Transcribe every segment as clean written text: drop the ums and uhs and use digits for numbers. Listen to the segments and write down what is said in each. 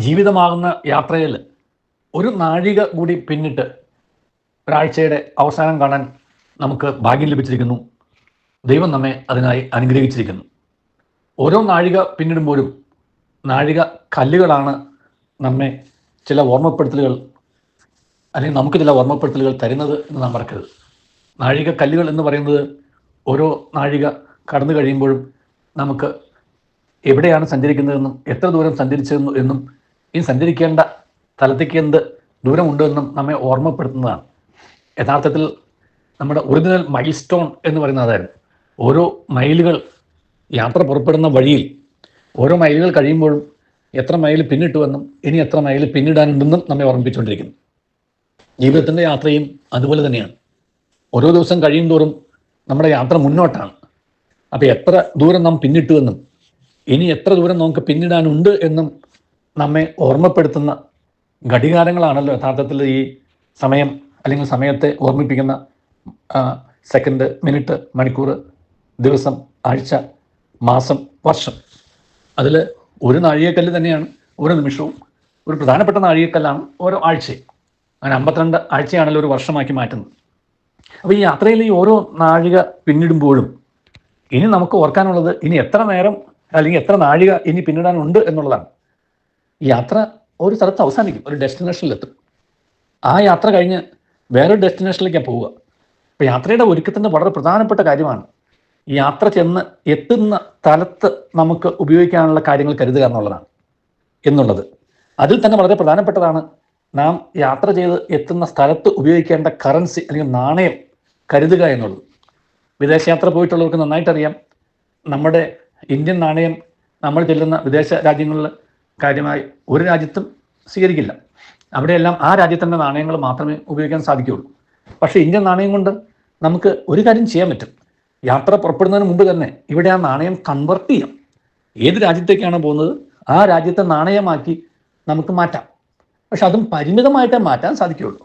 ജീവിതമാകുന്ന യാത്രയിൽ ഒരു നാഴിക കൂടി പിന്നിട്ട് ഒരാഴ്ചയുടെ അവസാനം കാണാൻ നമുക്ക് ഭാഗ്യം ലഭിച്ചിരിക്കുന്നു. ദൈവം നമ്മെ അതിനായി അനുഗ്രഹിച്ചിരിക്കുന്നു. ഓരോ നാഴിക പിന്നിടുമ്പോഴും നാഴിക കല്ലുകളാണ് നമ്മെ ചില ഓർമ്മപ്പെടുത്തലുകൾ അല്ലെങ്കിൽ നമുക്ക് ചില ഓർമ്മപ്പെടുത്തലുകൾ തരുന്നത് എന്ന് നാം മറക്കരുത്. നാഴിക കല്ലുകൾ എന്ന് പറയുന്നത് ഓരോ നാഴിക കടന്നു കഴിയുമ്പോഴും നമുക്ക് എവിടെയാണ് സഞ്ചരിക്കുന്നതെന്നും എത്ര ദൂരം സഞ്ചരിച്ചതെന്നും എന്നും ഈ സഞ്ചരിക്കേണ്ട സ്ഥലത്തേക്ക് എന്ത് ദൂരമുണ്ട് എന്നും നമ്മെ ഓർമ്മപ്പെടുത്തുന്നതാണ്. യഥാർത്ഥത്തിൽ നമ്മുടെ ഒറിജിനൽ മൈൽ സ്റ്റോൺ എന്ന് പറയുന്നത് അതായിരുന്നു. ഓരോ മൈലുകൾ യാത്ര പുറപ്പെടുന്ന വഴിയിൽ ഓരോ മൈലുകൾ കഴിയുമ്പോഴും എത്ര മൈൽ പിന്നിട്ടുവെന്നും ഇനി എത്ര മൈൽ പിന്നിടാനുണ്ടെന്നും നമ്മെ ഓർമ്മിപ്പിച്ചുകൊണ്ടിരിക്കുന്നു. ജീവിതത്തിൻ്റെ യാത്രയും അതുപോലെ തന്നെയാണ്. ഓരോ ദിവസം കഴിയും തോറും നമ്മുടെ യാത്ര മുന്നോട്ടാണ്. അപ്പോൾ എത്ര ദൂരം നാം പിന്നിട്ടുവെന്നും ഇനി എത്ര ദൂരം നമുക്ക് പിന്നിടാനുണ്ട് എന്നും നമ്മെ ഓർമ്മപ്പെടുത്തുന്ന ഘടികാരങ്ങളാണല്ലോ യഥാർത്ഥത്തിൽ ഈ സമയം അല്ലെങ്കിൽ സമയത്തെ ഓർമ്മിപ്പിക്കുന്ന സെക്കൻഡ്, മിനിറ്റ്, മണിക്കൂർ, ദിവസം, ആഴ്ച, മാസം, വർഷം. അതിൽ ഒരു നാഴികക്കല്ല് തന്നെയാണ് ഓരോ നിമിഷവും. ഒരു പ്രധാനപ്പെട്ട നാഴികക്കല്ലാണ് ഓരോ ആഴ്ചയും. അങ്ങനെ 52 ആഴ്ചയാണല്ലോ ഒരു വർഷമാക്കി മാറ്റുന്നത്. അപ്പോൾ ഈ യാത്രയിൽ ഈ ഓരോ നാഴിക പിന്നിടുമ്പോഴും ഇനി നമുക്ക് ഓർക്കാനുള്ളത് ഇനി എത്ര നേരം അല്ലെങ്കിൽ എത്ര നാഴിക ഇനി പിന്നിടാനുണ്ട് എന്നുള്ളതാണ്. ഈ യാത്ര ഒരു സ്ഥലത്ത് അവസാനിക്കും, ഒരു ഡെസ്റ്റിനേഷനിലെത്തും. ആ യാത്ര കഴിഞ്ഞ് വേറൊരു ഡെസ്റ്റിനേഷനിലേക്കാണ് പോവുക. അപ്പോൾ യാത്രയുടെ ഒരുക്കത്തിൻ്റെ വളരെ പ്രധാനപ്പെട്ട കാര്യമാണ് ഈ യാത്ര ചെന്ന് എത്തുന്ന സ്ഥലത്ത് നമുക്ക് ഉപയോഗിക്കാനുള്ള കാര്യങ്ങൾ കരുതുക എന്നുള്ളത്. അതിൽ തന്നെ വളരെ പ്രധാനപ്പെട്ടതാണ് നാം യാത്ര ചെയ്ത് എത്തുന്ന സ്ഥലത്ത് ഉപയോഗിക്കേണ്ട കറൻസി അല്ലെങ്കിൽ നാണയം കരുതുക എന്നുള്ളത്. വിദേശയാത്ര പോയിട്ടുള്ളവർക്ക് നന്നായിട്ടറിയാം, നമ്മുടെ ഇന്ത്യൻ നാണയം നമ്മൾ ചെല്ലുന്ന വിദേശ രാജ്യങ്ങളിൽ കാര്യമായി ഒരു രാജ്യത്തും സ്വീകരിക്കില്ല. അവിടെയെല്ലാം ആ രാജ്യത്തിൻ്റെ നാണയങ്ങൾ മാത്രമേ ഉപയോഗിക്കാൻ സാധിക്കുകയുള്ളൂ. പക്ഷേ ഇന്ത്യൻ നാണയം കൊണ്ട് നമുക്ക് ഒരു കാര്യം ചെയ്യാൻ പറ്റും. യാത്ര പുറപ്പെടുന്നതിന് മുമ്പ് തന്നെ ഇവിടെ ആ നാണയം കൺവെർട്ട് ചെയ്യാം. ഏത് രാജ്യത്തേക്കാണ് പോകുന്നത് ആ രാജ്യത്തെ നാണയമാക്കി നമുക്ക് മാറ്റാം. പക്ഷെ അതും പരിമിതമായിട്ടേ മാറ്റാൻ സാധിക്കുകയുള്ളൂ.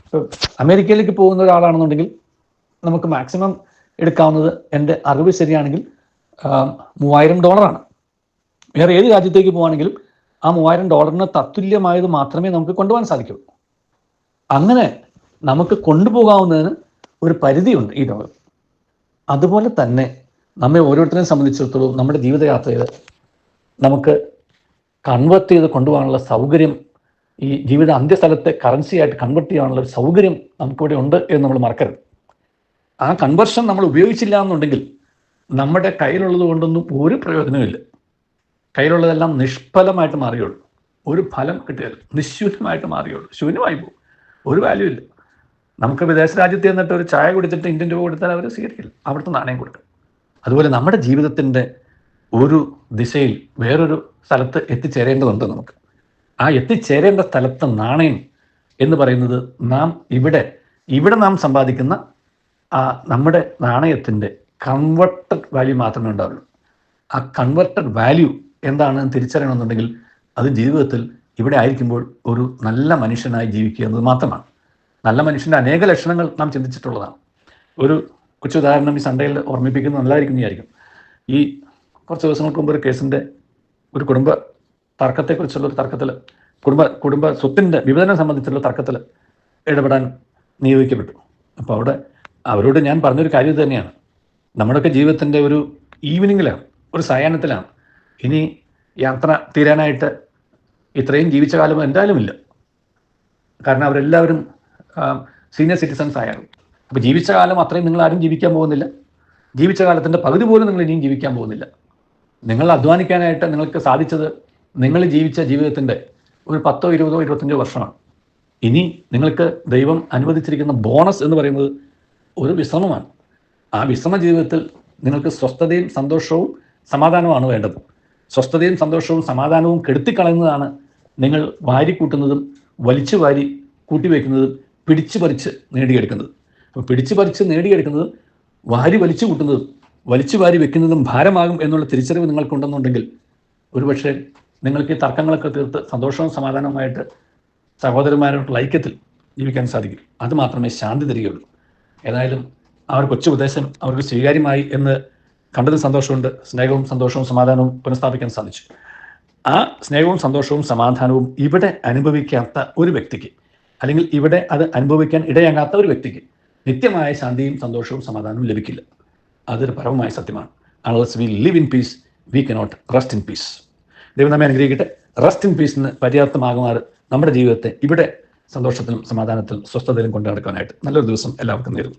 ഇപ്പോൾ അമേരിക്കയിലേക്ക് പോകുന്ന ഒരാളാണെന്നുണ്ടെങ്കിൽ നമുക്ക് മാക്സിമം എടുക്കാവുന്നത്, എൻ്റെ അറിവ് ശരിയാണെങ്കിൽ, $3000. വേറെ ഏത് രാജ്യത്തേക്ക് പോകുകയാണെങ്കിലും ആ $3000 തത്തുല്യമായത് മാത്രമേ നമുക്ക് കൊണ്ടുപോകാൻ സാധിക്കുള്ളൂ. അങ്ങനെ നമുക്ക് കൊണ്ടുപോകാവുന്നതിന് ഒരു പരിധിയുണ്ട് ഈ ലോകം. അതുപോലെ തന്നെ നമ്മെ ഓരോരുത്തരെയും സംബന്ധിച്ചിടത്തോളം നമ്മുടെ ജീവിതയാത്രയിൽ നമുക്ക് കൺവെർട്ട് ചെയ്ത് കൊണ്ടുപോകാനുള്ള സൗകര്യം, ഈ ജീവിത അന്ത്യസ്ഥലത്തെ കറൻസി ആയിട്ട് കൺവെർട്ട് ചെയ്യാനുള്ള ഒരു സൗകര്യം നമുക്കിവിടെ ഉണ്ട് എന്ന് നമ്മൾ മറക്കരുത്. ആ കൺവെർഷൻ നമ്മൾ ഉപയോഗിച്ചില്ല എന്നുണ്ടെങ്കിൽ നമ്മുടെ കയ്യിലുള്ളത് കൊണ്ടൊന്നും ഒരു പ്രയോജനമില്ല. കയ്യിലുള്ളതെല്ലാം നിഷ്ഫലമായിട്ട് മാറിയുള്ളൂ. ഒരു ഫലം കിട്ടിയാൽ നിശ്ശൂന്യമായിട്ട് മാറിയുള്ളൂ, ശൂന്യമായി പോകും, ഒരു വാല്യൂ ഇല്ല. നമുക്ക് വിദേശ രാജ്യത്ത് ചെന്നിട്ട് ഒരു ചായ കുടിച്ചിട്ട് ഇന്ത്യൻ രൂപ കൊടുത്താൽ അവർ സ്വീകരിക്കില്ല, അവിടുത്തെ നാണയം കൊടുക്കും. അതുപോലെ നമ്മുടെ ജീവിതത്തിൻ്റെ ഒരു ദിശയിൽ വേറൊരു സ്ഥലത്ത് എത്തിച്ചേരേണ്ടതുണ്ട് നമുക്ക്. ആ എത്തിച്ചേരേണ്ട സ്ഥലത്തെ നാണയം എന്ന് പറയുന്നത് നാം ഇവിടെ നാം സമ്പാദിക്കുന്ന ആ നമ്മുടെ നാണയത്തിൻ്റെ കൺവെർട്ടഡ് വാല്യൂ മാത്രമേ ഉണ്ടാവുള്ളൂ. ആ കൺവെർട്ടഡ് വാല്യൂ എന്താണെന്ന് തിരിച്ചറിയണമെന്നുണ്ടെങ്കിൽ അത് ജീവിതത്തിൽ ഇവിടെ ആയിരിക്കുമ്പോൾ ഒരു നല്ല മനുഷ്യനായി ജീവിക്കുക എന്നത് മാത്രമാണ്. നല്ല മനുഷ്യൻ്റെ അനേക ലക്ഷണങ്ങൾ നാം ചിന്തിച്ചിട്ടുള്ളതാണ്. ഒരു കൊച്ചു ഉദാഹരണം ഈ സൺഡേയിൽ ഓർമ്മിപ്പിക്കുന്നത് നല്ലതായിരിക്കും വിചാരിക്കും. ഈ കുറച്ച് ദിവസങ്ങൾക്ക് മുമ്പ് ഒരു കേസിൻ്റെ ഒരു കുടുംബ തർക്കത്തെക്കുറിച്ചുള്ള ഒരു തർക്കത്തിൽ, കുടുംബ സ്വത്തിൻ്റെ വിഭജനം സംബന്ധിച്ചുള്ള തർക്കത്തിൽ ഇടപെടാൻ നിയോഗിക്കപ്പെട്ടു. അപ്പോൾ അവിടെ അവരോട് ഞാൻ പറഞ്ഞൊരു കാര്യം തന്നെയാണ്, നമ്മുടെയൊക്കെ ജീവിതത്തിൻ്റെ ഒരു ഈവനിങ്ങിലാണ്, ഒരു സായാഹ്നത്തിലാണ്. ഇനി യാത്ര തീരാനായിട്ട് ഇത്രയും ജീവിച്ച കാലം എന്തായാലും ഇല്ല. കാരണം അവരെല്ലാവരും സീനിയർ സിറ്റിസൺസ് ആയാണ്. അപ്പോൾ ജീവിച്ച കാലം അത്രയും നിങ്ങൾ ആരും ജീവിക്കാൻ പോകുന്നില്ല. ജീവിച്ച കാലത്തിൻ്റെ പകുതി പോലും നിങ്ങൾ ഇനിയും ജീവിക്കാൻ പോകുന്നില്ല. നിങ്ങൾ അധ്വാനിക്കാനായിട്ട് നിങ്ങൾക്ക് സാധിച്ചത് നിങ്ങൾ ജീവിച്ച ജീവിതത്തിൻ്റെ ഒരു 10, 20, 25 വർഷമാണ്. ഇനി നിങ്ങൾക്ക് ദൈവം അനുവദിച്ചിരിക്കുന്ന ബോണസ് എന്ന് പറയുന്നത് ഒരു വിശ്രമമാണ്. ആ വിശ്രമ ജീവിതത്തിൽ നിങ്ങൾക്ക് സ്വസ്ഥതയും സന്തോഷവും സമാധാനവുമാണ് വേണ്ടത്. സ്വസ്ഥതയും സന്തോഷവും സമാധാനവും കെടുത്തിക്കളയുന്നതാണ് നിങ്ങൾ വാരിക്കൂട്ടുന്നതും വലിച്ചു വാരി കൂട്ടിവെക്കുന്നതും പിടിച്ചു പറിച്ച് നേടിയെടുക്കുന്നത്. അപ്പോൾ പിടിച്ചു പറിച്ച് നേടിയെടുക്കുന്നതും വാരി വലിച്ചു കൂട്ടുന്നതും വലിച്ചു വാരി വെക്കുന്നതും ഭാരമാകും എന്നുള്ള തിരിച്ചറിവ് നിങ്ങൾക്കുണ്ടെന്നുണ്ടെങ്കിൽ ഒരുപക്ഷെ നിങ്ങൾക്ക് ഈ തർക്കങ്ങളൊക്കെ തീർത്ത് സന്തോഷവും സമാധാനവുമായിട്ട് സഹോദരന്മാരോടുള്ള ഐക്യത്തിൽ ജീവിക്കാൻ സാധിക്കും. അത് മാത്രമേ ശാന്തി തരികയുള്ളൂ. ഏതായാലും ആ ഒരു കൊച്ചു ഉപദേശം അവർക്ക് സ്വീകാര്യമായി എന്ന് കണ്ടതിൽ സന്തോഷമുണ്ട്. സ്നേഹവും സന്തോഷവും സമാധാനവും പുനഃസ്ഥാപിക്കാൻ സാധിച്ചു. ആ സ്നേഹവും സന്തോഷവും സമാധാനവും ഇവിടെ അനുഭവിക്കാത്ത ഒരു വ്യക്തിക്ക്, അല്ലെങ്കിൽ ഇവിടെ അത് അനുഭവിക്കാൻ ഇടയാകാത്ത ഒരു വ്യക്തിക്ക് നിത്യമായ ശാന്തിയും സന്തോഷവും സമാധാനവും ലഭിക്കില്ല. അതൊരു പരമമായ സത്യമാണ്. Unless we live in peace we cannot rest in peace. ദൈവം നമ്മെ അനുഗ്രഹിക്കട്ടെ. റെസ്റ്റ് ഇൻ പീസിന് പര്യാപ്തമാകുമാറ് നമ്മുടെ ജീവിതത്തെ ഇവിടെ സന്തോഷത്തിലും സമാധാനത്തിലും സ്വസ്ഥതയിലും കൊണ്ടു നടക്കാനായിട്ട് നല്ലൊരു ദിവസം എല്ലാവർക്കും നേരുന്നു.